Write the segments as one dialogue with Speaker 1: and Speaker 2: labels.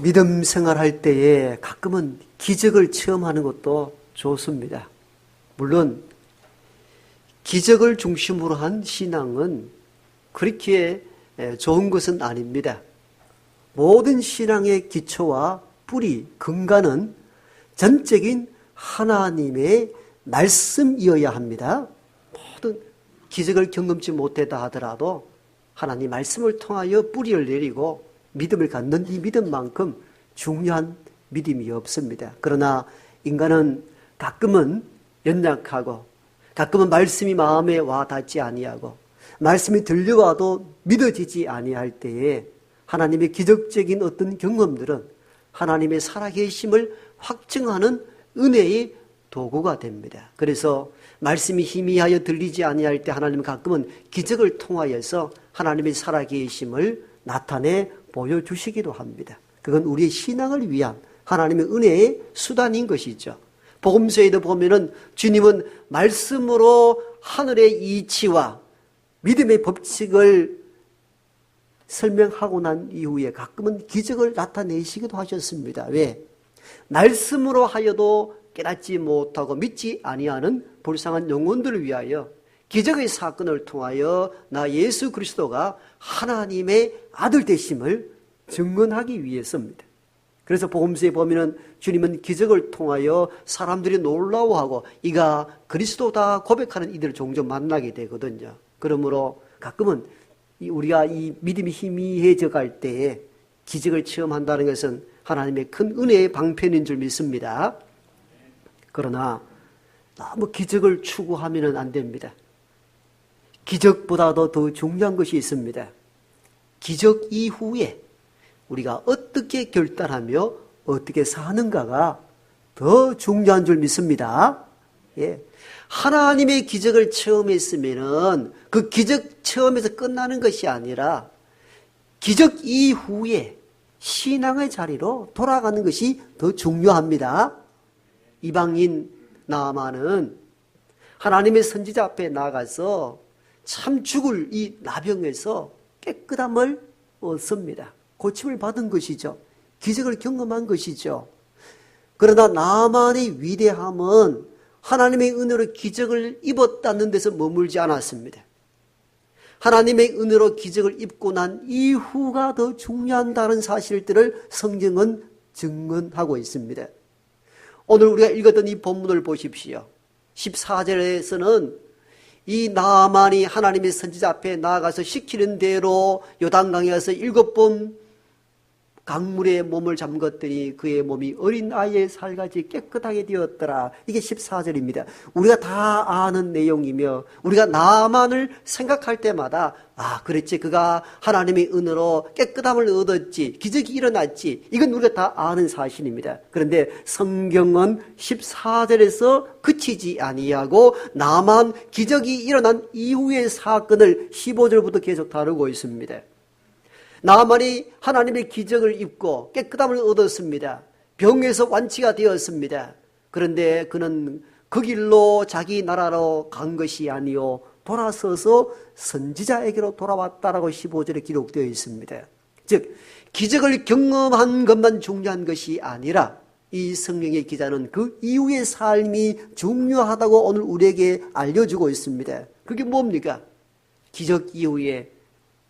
Speaker 1: 믿음 생활할 때에 가끔은 기적을 체험하는 것도 좋습니다. 물론 기적을 중심으로 한 신앙은 그렇게 좋은 것은 아닙니다. 모든 신앙의 기초와 뿌리, 근간은 전적인 하나님의 말씀이어야 합니다. 모든 기적을 경험치 못했다 하더라도 하나님 말씀을 통하여 뿌리를 내리고 믿음을 갖는 이 믿음만큼 중요한 믿음이 없습니다. 그러나 인간은 가끔은 연약하고 가끔은 말씀이 마음에 와 닿지 아니하고 말씀이 들려와도 믿어지지 아니할 때에 하나님의 기적적인 어떤 경험들은 하나님의 살아계심을 확증하는 은혜의 도구가 됩니다. 그래서 말씀이 희미하여 들리지 아니할 때 하나님은 가끔은 기적을 통하여서 하나님의 살아계심을 나타내 보여주시기도 합니다. 그건 우리의 신앙을 위한 하나님의 은혜의 수단인 것이죠. 복음서에도 보면은 주님은 말씀으로 하늘의 이치와 믿음의 법칙을 설명하고 난 이후에 가끔은 기적을 나타내시기도 하셨습니다. 왜? 말씀으로 하여도 깨닫지 못하고 믿지 아니하는 불쌍한 영혼들을 위하여 기적의 사건을 통하여 나 예수 그리스도가 하나님의 아들 되심을 증언하기 위해서입니다. 그래서 복음서에 보면은 주님은 기적을 통하여 사람들이 놀라워하고 이가 그리스도다 고백하는 이들을 종종 만나게 되거든요. 그러므로 가끔은 우리가 이 믿음이 희미해져 갈 때에 기적을 체험한다는 것은 하나님의 큰 은혜의 방편인 줄 믿습니다. 그러나 너무 기적을 추구하면 안 됩니다. 기적보다도 더 중요한 것이 있습니다. 기적 이후에 우리가 어떻게 결단하며 어떻게 사는가가 더 중요한 줄 믿습니다. 예. 하나님의 기적을 체험했으면은 그 기적 체험에서 끝나는 것이 아니라 기적 이후에 신앙의 자리로 돌아가는 것이 더 중요합니다. 이방인 나아만은 하나님의 선지자 앞에 나가서 참 죽을 이 나병에서 깨끗함을 얻습니다. 고침을 받은 것이죠. 기적을 경험한 것이죠. 그러나 나아만의 위대함은 하나님의 은혜로 기적을 입었다는 데서 머물지 않았습니다. 하나님의 은혜로 기적을 입고 난 이후가 더 중요하다는 사실들을 성경은 증언하고 있습니다. 오늘 우리가 읽었던 이 본문을 보십시오. 14절에서는 이 나아만이 하나님의 선지자 앞에 나아가서 시키는 대로 요단강에 가서 7번 강물에 몸을 잠궜더니 그의 몸이 어린 아이의 살같이 깨끗하게 되었더라. 이게 14절입니다. 우리가 다 아는 내용이며 우리가 나만을 생각할 때마다 그렇지, 그가 하나님의 은혜로 깨끗함을 얻었지, 기적이 일어났지, 이건 우리가 다 아는 사실입니다. 그런데 성경은 14절에서 그치지 아니하고 나만 기적이 일어난 이후의 사건을 15절부터 계속 다루고 있습니다. 나만이 하나님의 기적을 입고 깨끗함을 얻었습니다. 병에서 완치가 되었습니다. 그런데 그는 그 길로 자기 나라로 간 것이 아니요 돌아서서 선지자에게로 돌아왔다라고 15절에 기록되어 있습니다. 즉 기적을 경험한 것만 중요한 것이 아니라 이 성경의 기자는 그 이후의 삶이 중요하다고 오늘 우리에게 알려주고 있습니다. 그게 뭡니까? 기적 이후에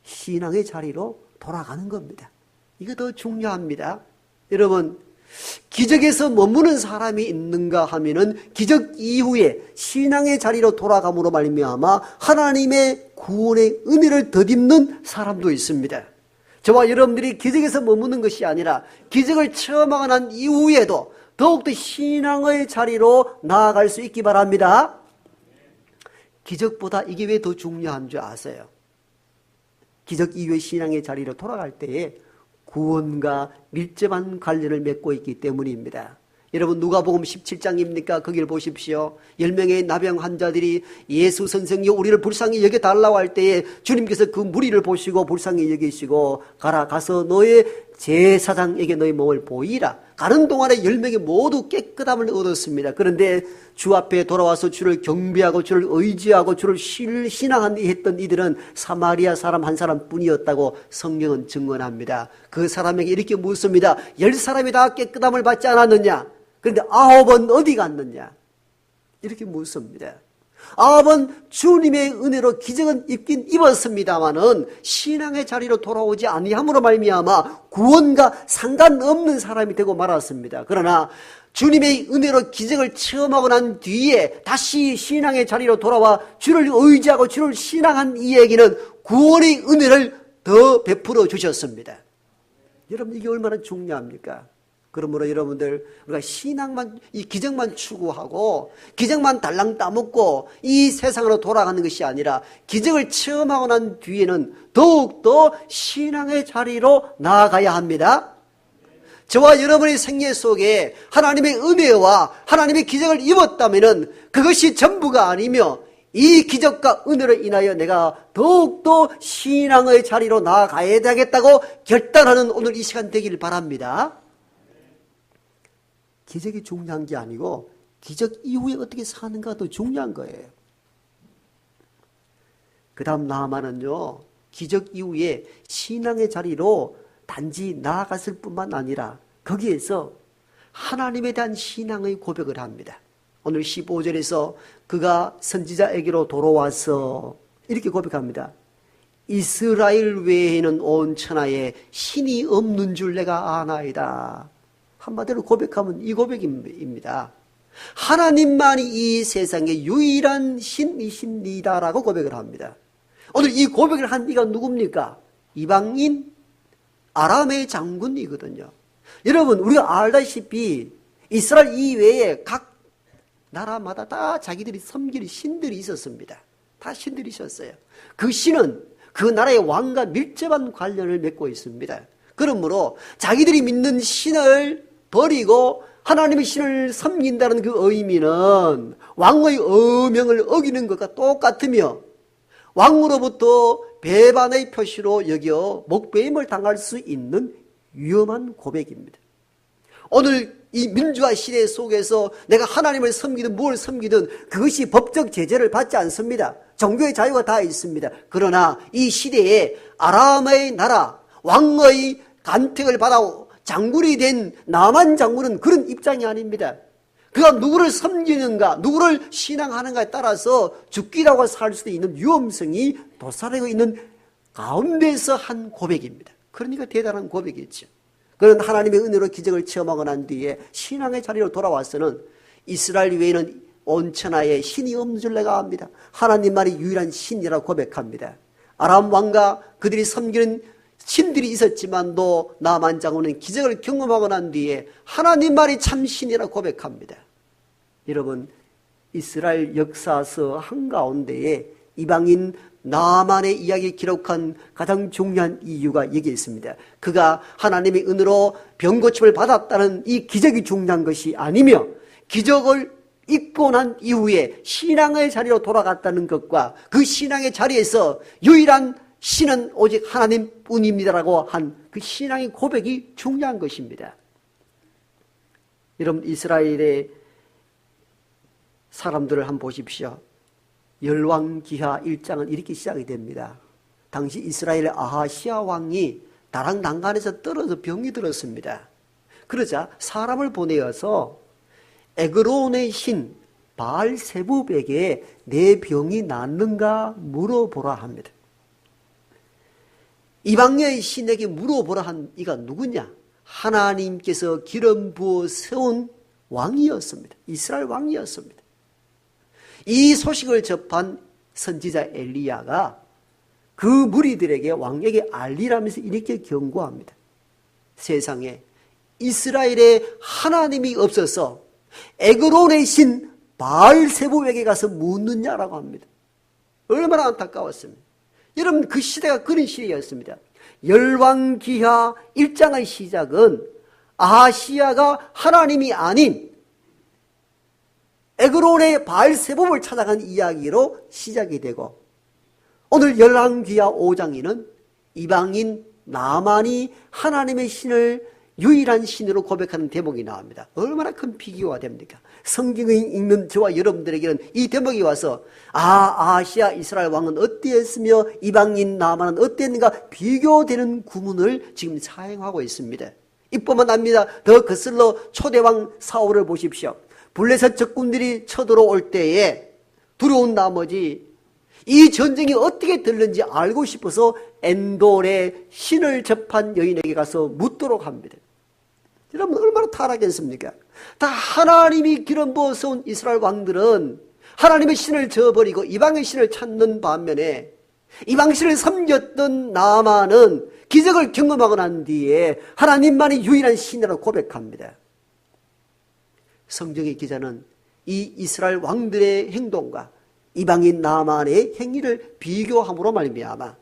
Speaker 1: 신앙의 자리로 돌아가는 겁니다. 이게 더 중요합니다. 여러분, 기적에서 머무는 사람이 있는가 하면은 기적 이후에 신앙의 자리로 돌아감으로 말미암아 하나님의 구원의 은혜를 덧입는 사람도 있습니다. 저와 여러분들이 기적에서 머무는 것이 아니라 기적을 체험하고 난 이후에도 더욱더 신앙의 자리로 나아갈 수 있기 바랍니다. 기적보다 이게 왜 더 중요한 줄 아세요? 기적 이후의 신앙의 자리로 돌아갈 때에 구원과 밀접한 관련을 맺고 있기 때문입니다. 여러분 누가복음 17장입니까? 거기를 보십시오. 10명의 나병 환자들이 예수 선생님 우리를 불쌍히 여겨달라고 할 때에 주님께서 그 무리를 보시고 불쌍히 여기시고 가라, 가서 너의 제사장에게 너희 몸을 보이라. 가는 동안에 10명이 모두 깨끗함을 얻었습니다. 그런데 주 앞에 돌아와서 주를 경배하고 주를 의지하고 주를 신앙했던 이들은 사마리아 사람 한 사람뿐이었다고 성경은 증언합니다. 그 사람에게 이렇게 묻습니다. 10사람이 다 깨끗함을 받지 않았느냐? 그런데 9은 어디 갔느냐? 이렇게 묻습니다. 9은 주님의 은혜로 기적은 입긴 입었습니다마는 신앙의 자리로 돌아오지 아니함으로 말미암아 구원과 상관없는 사람이 되고 말았습니다. 그러나 주님의 은혜로 기적을 체험하고 난 뒤에 다시 신앙의 자리로 돌아와 주를 의지하고 주를 신앙한 이에게는 구원의 은혜를 더 베풀어 주셨습니다. 여러분, 이게 얼마나 중요합니까? 그러므로 여러분들, 우리가 신앙만, 이 기적만 추구하고 기적만 달랑 따먹고 이 세상으로 돌아가는 것이 아니라 기적을 체험하고 난 뒤에는 더욱더 신앙의 자리로 나아가야 합니다. 저와 여러분의 생애 속에 하나님의 은혜와 하나님의 기적을 입었다면 그것이 전부가 아니며 이 기적과 은혜로 인하여 내가 더욱더 신앙의 자리로 나아가야 되겠다고 결단하는 오늘 이 시간 되기를 바랍니다. 기적이 중요한 게 아니고 기적 이후에 어떻게 사는가가 더 중요한 거예요. 그 다음 나아만은요, 기적 이후에 신앙의 자리로 단지 나아갔을 뿐만 아니라 거기에서 하나님에 대한 신앙의 고백을 합니다. 오늘 15절에서 그가 선지자에게로 돌아와서 이렇게 고백합니다. 이스라엘 외에는 온 천하에 신이 없는 줄 내가 아나이다. 한마디로 고백하면 이 고백입니다. 하나님만이 이 세상의 유일한 신이십니다라고 고백을 합니다. 오늘 이 고백을 한 이가 누굽니까? 이방인 아람의 장군이거든요. 여러분, 우리가 알다시피 이스라엘 이외에 각 나라마다 다 자기들이 섬기는 신들이 있었습니다. 다 신들이 있었어요. 그 신은 그 나라의 왕과 밀접한 관련을 맺고 있습니다. 그러므로 자기들이 믿는 신을 버리고 하나님의 신을 섬긴다는 그 의미는 왕의 어명을 어기는 것과 똑같으며 왕으로부터 배반의 표시로 여겨 목배임을 당할 수 있는 위험한 고백입니다. 오늘 이 민주화 시대 속에서 내가 하나님을 섬기든 뭘 섬기든 그것이 법적 제재를 받지 않습니다. 종교의 자유가 다 있습니다. 그러나 이 시대에 아람의 나라 왕의 간택을 받아 장군이 된 나만 장군은 그런 입장이 아닙니다. 그가 누구를 섬기는가, 누구를 신앙하는가에 따라서 죽기라고 살 수도 있는 위험성이 도사리고 있는 가운데서 한 고백입니다. 그러니까 대단한 고백이죠. 그는 하나님의 은혜로 기적을 체험하고 난 뒤에 신앙의 자리로 돌아와서는 이스라엘 외에는 온 천하에 신이 없는 줄 내가 압니다. 하나님만이 유일한 신이라고 고백합니다. 아람 왕과 그들이 섬기는 신들이 있었지만도 나만 장군은 기적을 경험하고 난 뒤에 하나님만이 참 신이라고 고백합니다. 여러분, 이스라엘 역사서 한가운데에 이방인 나만의 이야기를 기록한 가장 중요한 이유가 여기에 있습니다. 그가 하나님의 은혜로 병고침을 받았다는 이 기적이 중요한 것이 아니며 기적을 입고 난 이후에 신앙의 자리로 돌아갔다는 것과 그 신앙의 자리에서 유일한 신은 오직 하나님뿐입니다라고 한 그 신앙의 고백이 중요한 것입니다. 여러분, 이스라엘의 사람들을 한번 보십시오. 열왕기하 1장은 이렇게 시작이 됩니다. 당시 이스라엘의 아하시아 왕이 나락 난간에서 떨어져 병이 들었습니다. 그러자 사람을 보내어서 에그론의 신 바알세붑에게 내 병이 낫는가 물어보라 합니다. 이방의 신에게 물어보라 한 이가 누구냐? 하나님께서 기름 부어 세운 왕이었습니다. 이스라엘 왕이었습니다. 이 소식을 접한 선지자 엘리야가 그 무리들에게 왕에게 알리라면서 이렇게 경고합니다. 세상에 이스라엘에 하나님이 없어서 에그론의 신 바알세붑에게 가서 묻느냐라고 합니다. 얼마나 안타까웠습니다. 여러분, 그 시대가 그런 시대였습니다. 열왕기하 1장의 시작은 아하시야가 하나님이 아닌 에그론의 바알세붑을 찾아간 이야기로 시작이 되고 오늘 열왕기하 5장에는 이방인 나만이 하나님의 신을 유일한 신으로 고백하는 대목이 나옵니다. 얼마나 큰 비교가 됩니까? 성경을 읽는 저와 여러분들에게는 이 대목이 와서 아시아 이스라엘 왕은 어땠으며 이방인 나만은 어땠는가 비교되는 구문을 지금 사용하고 있습니다. 이뿐만 아닙니다. 더 거슬러 초대왕 사울을 보십시오. 블레셋 적군들이 쳐들어올 때에 두려운 나머지 이 전쟁이 어떻게 될는지 알고 싶어서 엔돌의 신을 접한 여인에게 가서 묻도록 합니다. 여러분 얼마나 타락했습니까? 다 하나님이 기름 부어서 이스라엘 왕들은 하나님의 신을 저버리고 이방의 신을 찾는 반면에 이방 신을 섬겼던 나아만은 기적을 경험하고 난 뒤에 하나님만이 유일한 신이라고 고백합니다. 성경의 기자는 이 이스라엘 왕들의 행동과 이방인 나아만의 행위를 비교함으로 말미암아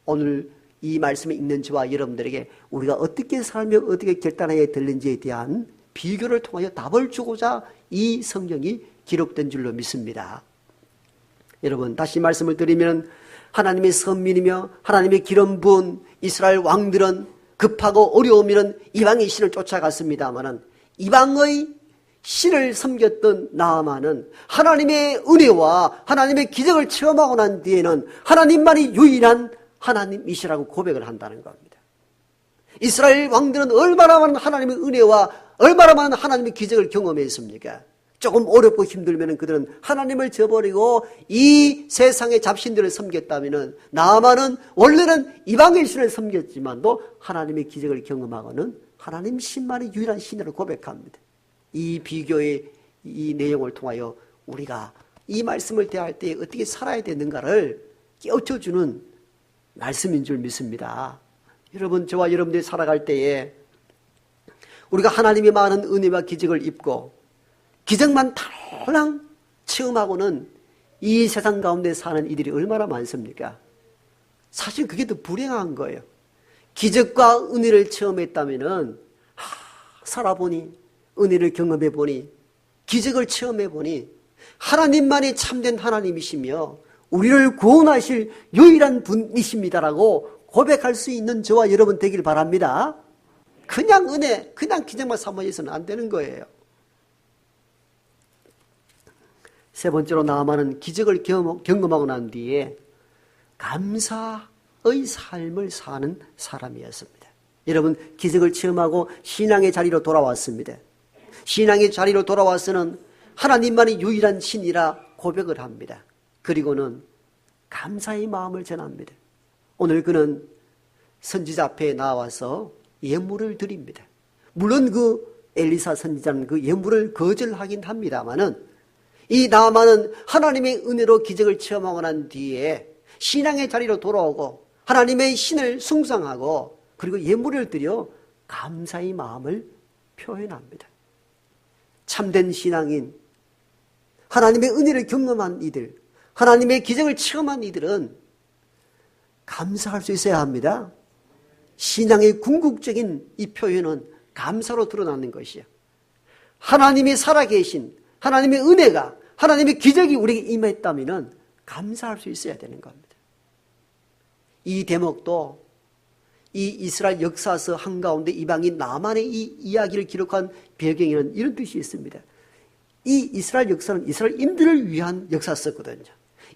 Speaker 1: 오늘 이 말씀을 읽는 저와 여러분들에게 우리가 어떻게 살며 어떻게 결단해야 되는지에 대한 비교를 통하여 답을 주고자 이 성경이 기록된 줄로 믿습니다. 여러분 다시 말씀을 드리면 하나님의 선민이며 하나님의 기름 부은 이스라엘 왕들은 급하고 어려우면 이방의 신을 쫓아갔습니다마는 이방의 신을 섬겼던 나아만은 하나님의 은혜와 하나님의 기적을 체험하고 난 뒤에는 하나님만이 유일한 하나님이시라고 고백을 한다는 겁니다. 이스라엘 왕들은 얼마나 많은 하나님의 은혜와 얼마나 많은 하나님의 기적을 경험했습니까? 조금 어렵고 힘들면 그들은 하나님을 저버리고 이 세상의 잡신들을 섬겼다면 나아만은 원래는 이방의 신을 섬겼지만도 하나님의 기적을 경험하고는 하나님 신만이 유일한 신으로 고백합니다. 이 비교의 이 내용을 통하여 우리가 이 말씀을 대할 때 어떻게 살아야 되는가를 깨우쳐주는 말씀인 줄 믿습니다. 여러분 저와 여러분들이 살아갈 때에 우리가 하나님의 많은 은혜와 기적을 입고 기적만 달랑 체험하고는 이 세상 가운데 사는 이들이 얼마나 많습니까? 사실 그게 더 불행한 거예요. 기적과 은혜를 체험했다면 살아보니 은혜를 경험해보니 기적을 체험해보니 하나님만이 참된 하나님이시며 우리를 구원하실 유일한 분이십니다라고 고백할 수 있는 저와 여러분 되길 바랍니다. 그냥 은혜, 그냥 기적만 사모해서는 안 되는 거예요. 세 번째로 나아만은 기적을 경험하고 난 뒤에 감사의 삶을 사는 사람이었습니다. 여러분 기적을 체험하고 신앙의 자리로 돌아왔습니다. 신앙의 자리로 돌아와서는 하나님만이 유일한 신이라 고백을 합니다. 그리고는 감사의 마음을 전합니다. 오늘 그는 선지자 앞에 나와서 예물을 드립니다. 물론 그 엘리사 선지자는 그 예물을 거절하긴 합니다만은 이 나아만은 하나님의 은혜로 기적을 체험하고 난 뒤에 신앙의 자리로 돌아오고 하나님의 신을 숭상하고 그리고 예물을 드려 감사의 마음을 표현합니다. 참된 신앙인, 하나님의 은혜를 경험한 이들, 하나님의 기적을 체험한 이들은 감사할 수 있어야 합니다. 신앙의 궁극적인 이 표현은 감사로 드러나는 것이요. 하나님이 살아계신 하나님의 은혜가 하나님의 기적이 우리에게 임했다면 감사할 수 있어야 되는 겁니다. 이 대목도 이 이스라엘 역사서 한가운데 이방인 나만의 이 이야기를 기록한 배경에는 이런 뜻이 있습니다. 이 이스라엘 역사는 이스라엘인들을 위한 역사서거든요.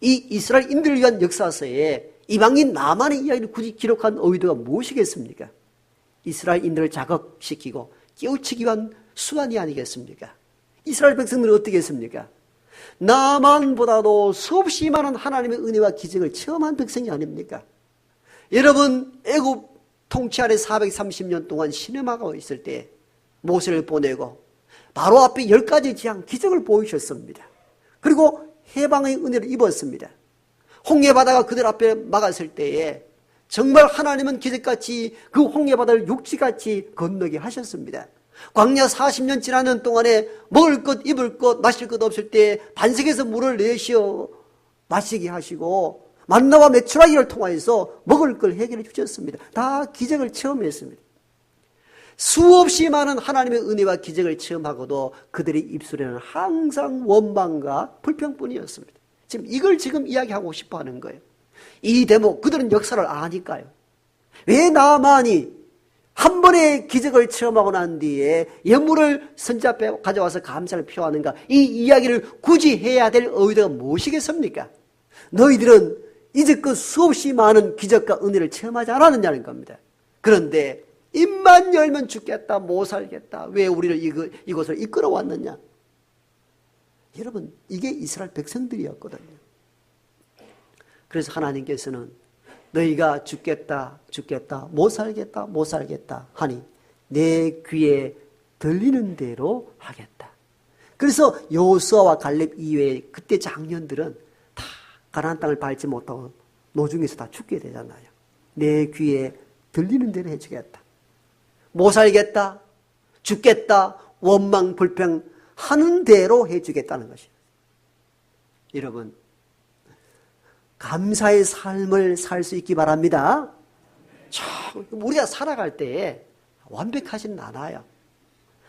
Speaker 1: 이 이스라엘인들을 위한 역사서에 이방인 나만의 이야기를 굳이 기록한 의도가 무엇이겠습니까? 이스라엘인들을 자극시키고 깨우치기 위한 수단이 아니겠습니까? 이스라엘 백성들은 어떻게 했습니까? 나만보다도 수없이 많은 하나님의 은혜와 기적을 체험한 백성이 아닙니까? 여러분 애굽 통치 아래 430년 동안 시내마가 있을 때 모세를 보내고 바로 앞에 10가지 재앙 기적을 보이셨습니다. 그리고 해방의 은혜를 입었습니다. 홍해바다가 그들 앞에 막았을 때에 정말 하나님은 기적같이 그 홍해바다를 육지같이 건너게 하셨습니다. 광야 40년 지나는 동안에 먹을 것, 입을 것, 마실 것 없을 때 반석에서 물을 내쉬어 마시게 하시고 만나와 메추라기를 통하여서 먹을 걸 해결해 주셨습니다. 다 기적을 체험했습니다. 수없이 많은 하나님의 은혜와 기적을 체험하고도 그들의 입술에는 항상 원망과 불평뿐이었습니다. 지금 이걸 지금 이야기하고 싶어 하는 거예요. 이 대목, 그들은 역사를 아니까요. 왜 나만이 한 번의 기적을 체험하고 난 뒤에 예물을 선지자 앞에 가져와서 감사를 표하는가? 이 이야기를 굳이 해야 될 의도가 무엇이겠습니까? 너희들은 이제껏 수없이 많은 기적과 은혜를 체험하지 않았느냐는 겁니다. 그런데 입만 열면 죽겠다, 못 살겠다. 왜 우리를 이곳을 이끌어왔느냐? 여러분, 이게 이스라엘 백성들이었거든요. 그래서 하나님께서는 너희가 죽겠다, 못 살겠다 하니 내 귀에 들리는 대로 하겠다. 그래서 여호수아와 갈렙 이외에 그때 장년들은 다 가나안 땅을 밟지 못하고 노중에서 다 죽게 되잖아요. 내 귀에 들리는 대로 해주겠다. 못 살겠다, 죽겠다, 원망, 불평 하는 대로 해주겠다는 것이에요. 여러분, 감사의 삶을 살 수 있기 바랍니다. 우리가 살아갈 때 완벽하지는 않아요.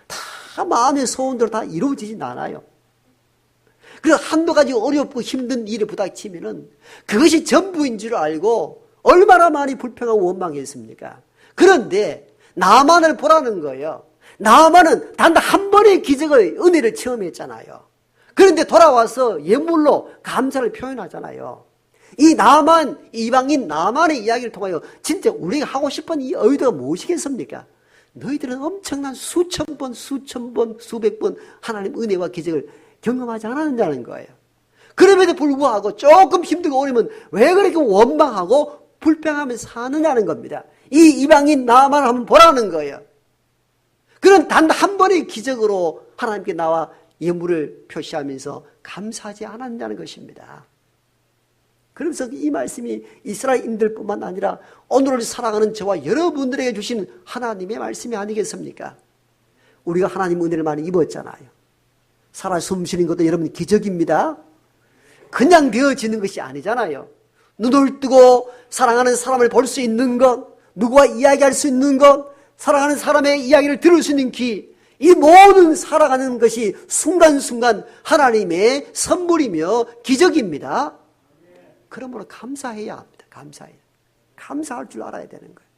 Speaker 1: 다 마음의 소원대로 다 이루어지진 않아요. 그래서 한두 가지 어렵고 힘든 일에 부닥치면은 그것이 전부인 줄 알고 얼마나 많이 불평하고 원망했습니까? 그런데 나만을 보라는 거예요. 나만은 단 한 번의 기적의 은혜를 체험했잖아요. 그런데 돌아와서 예물로 감사를 표현하잖아요. 이 나만, 이방인 나만의 이야기를 통하여 진짜 우리가 하고 싶은 이 의도가 무엇이겠습니까? 너희들은 엄청난 수천 번, 수백 번 하나님 은혜와 기적을 경험하지 않았느냐는 거예요. 그럼에도 불구하고 조금 힘들고 어려우면 왜 그렇게 원망하고 불평하면서 사느냐는 겁니다. 이 이방인 나만 한번 보라는 거예요. 그런 단 한 번의 기적으로 하나님께 나와 예물을 표시하면서 감사하지 않았냐는 것입니다. 그러면서 이 말씀이 이스라엘인들뿐만 아니라 오늘을 살아가는 저와 여러분들에게 주신 하나님의 말씀이 아니겠습니까? 우리가 하나님 은혜를 많이 입었잖아요. 살아 숨쉬는 것도 여러분 기적입니다. 그냥 되어지는 것이 아니잖아요. 눈을 뜨고 사랑하는 사람을 볼 수 있는 것, 누구와 이야기할 수 있는 것, 사랑하는 사람의 이야기를 들을 수 있는 귀, 이 모든 살아가는 것이 순간순간 하나님의 선물이며 기적입니다. 그러므로 감사해야 합니다. 감사할 줄 알아야 되는 거예요.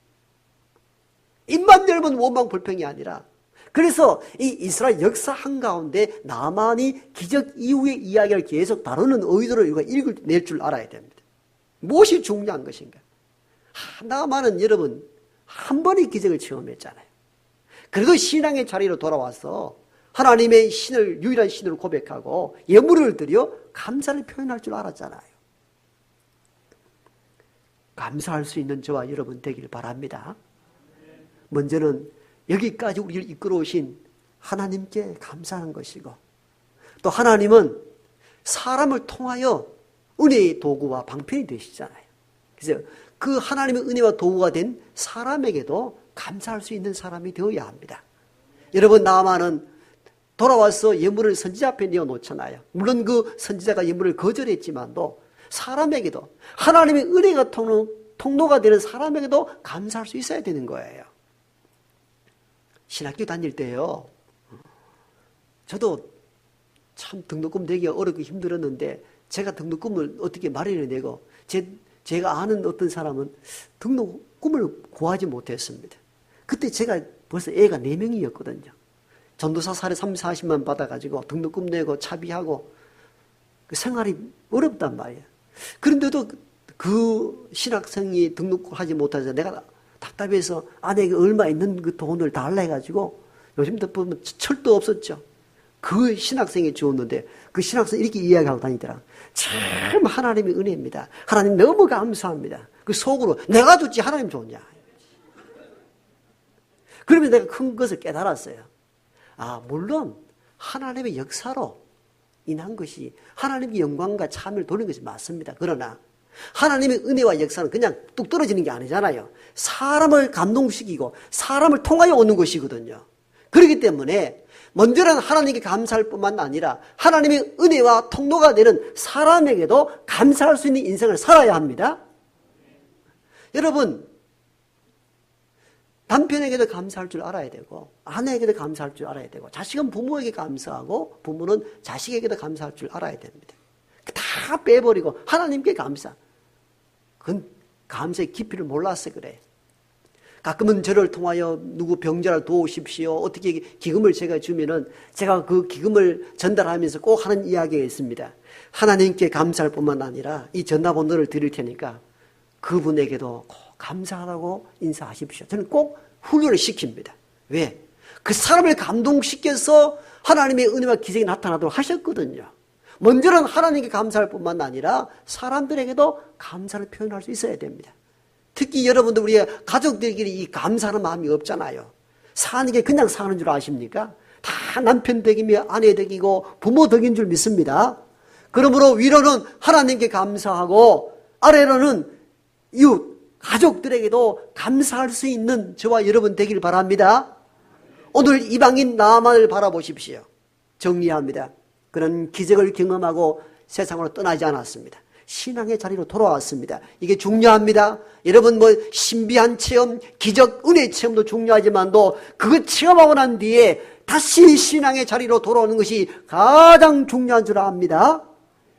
Speaker 1: 입만 열면 원망 불평이 아니라, 그래서 이 이스라엘 역사 한가운데 나만이 기적 이후의 이야기를 계속 다루는 의도를 우리가 읽어낼 줄 알아야 됩니다. 무엇이 중요한 것인가? 나만은 여러분 한 번의 기적을 체험했잖아요. 그래도 신앙의 자리로 돌아와서 하나님의 신을 유일한 신으로 고백하고 예물을 드려 감사를 표현할 줄 알았잖아요. 감사할 수 있는 저와 여러분 되길 바랍니다. 먼저는 여기까지 우리를 이끌어 오신 하나님께 감사하는 것이고, 또 하나님은 사람을 통하여 은혜의 도구와 방편이 되시잖아요. 그래서 그 하나님의 은혜와 도구가 된 사람에게도 감사할 수 있는 사람이 되어야 합니다. 여러분, 나만은 돌아와서 예물을 선지자 앞에 내어놓잖아요. 물론 그 선지자가 예물을 거절했지만도 사람에게도, 하나님의 은혜가 통로가 되는 사람에게도 감사할 수 있어야 되는 거예요. 신학교 다닐 때요, 저도 참 등록금 내기가 어렵고 힘들었는데 제가 등록금을 어떻게 마련해내고 제가 아는 어떤 사람은 등록금을 구하지 못했습니다. 그때 제가 벌써 애가 4명이었거든요. 전도사 사례 30-40만 받아가지고 등록금 내고 차비하고 그 생활이 어렵단 말이에요. 그런데도 그 신학생이 등록하지 못해서 내가 답답해서 아내에게 얼마 있는 그 돈을 달라 해가지고, 요즘도 보면 철도 없었죠. 그 신학생이 주었는데 그 신학생이 이렇게 이야기하고 다니더라. 참 하나님의 은혜입니다. 하나님 너무 감사합니다. 그 속으로 내가 줬지 하나님 줬냐. 그러면서 내가 큰 것을 깨달았어요. 물론 하나님의 역사로 인한 것이 하나님의 영광과 참여를 돌리는 것이 맞습니다. 그러나 하나님의 은혜와 역사는 그냥 뚝 떨어지는 게 아니잖아요. 사람을 감동시키고 사람을 통하여 오는 것이거든요. 그렇기 때문에 먼저는 하나님께 감사할 뿐만 아니라 하나님의 은혜와 통로가 되는 사람에게도 감사할 수 있는 인생을 살아야 합니다. 여러분, 남편에게도 감사할 줄 알아야 되고, 아내에게도 감사할 줄 알아야 되고, 자식은 부모에게 감사하고 부모는 자식에게도 감사할 줄 알아야 됩니다. 다 빼버리고 하나님께 감사. 그건 감사의 깊이를 몰라서 그래. 가끔은 저를 통하여 누구 병자를 도우십시오. 어떻게 기금을 제가 주면은 제가 그 기금을 전달하면서 꼭 하는 이야기가 있습니다. 하나님께 감사할 뿐만 아니라 이 전화번호를 드릴 테니까 그분에게도 꼭 감사하다고 인사하십시오. 저는 꼭 훈련을 시킵니다. 왜? 그 사람을 감동시켜서 하나님의 은혜와 기적이 나타나도록 하셨거든요. 먼저는 하나님께 감사할 뿐만 아니라 사람들에게도 감사를 표현할 수 있어야 됩니다. 특히 여러분들 우리 가족들끼리 이 감사하는 마음이 없잖아요. 사는 게 그냥 사는 줄 아십니까? 다 남편 덕이며 아내 덕이고 부모 덕인 줄 믿습니다. 그러므로 위로는 하나님께 감사하고 아래로는 이웃 가족들에게도 감사할 수 있는 저와 여러분 되길 바랍니다. 오늘 이방인 나만을 바라보십시오. 정리합니다. 그런 기적을 경험하고 세상으로 떠나지 않았습니다. 신앙의 자리로 돌아왔습니다. 이게 중요합니다. 여러분 신비한 체험, 기적, 은혜 체험도 중요하지만도 그거 체험하고 난 뒤에 다시 신앙의 자리로 돌아오는 것이 가장 중요한 줄 압니다.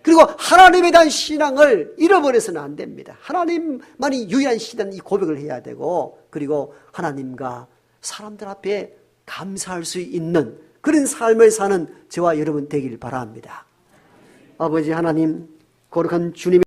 Speaker 1: 그리고 하나님에 대한 신앙을 잃어버려서는 안 됩니다. 하나님만이 유일한 신이라는 이 고백을 해야 되고, 그리고 하나님과 사람들 앞에 감사할 수 있는 그런 삶을 사는 저와 여러분 되길 바랍니다. 아버지 하나님, 거룩한 주님의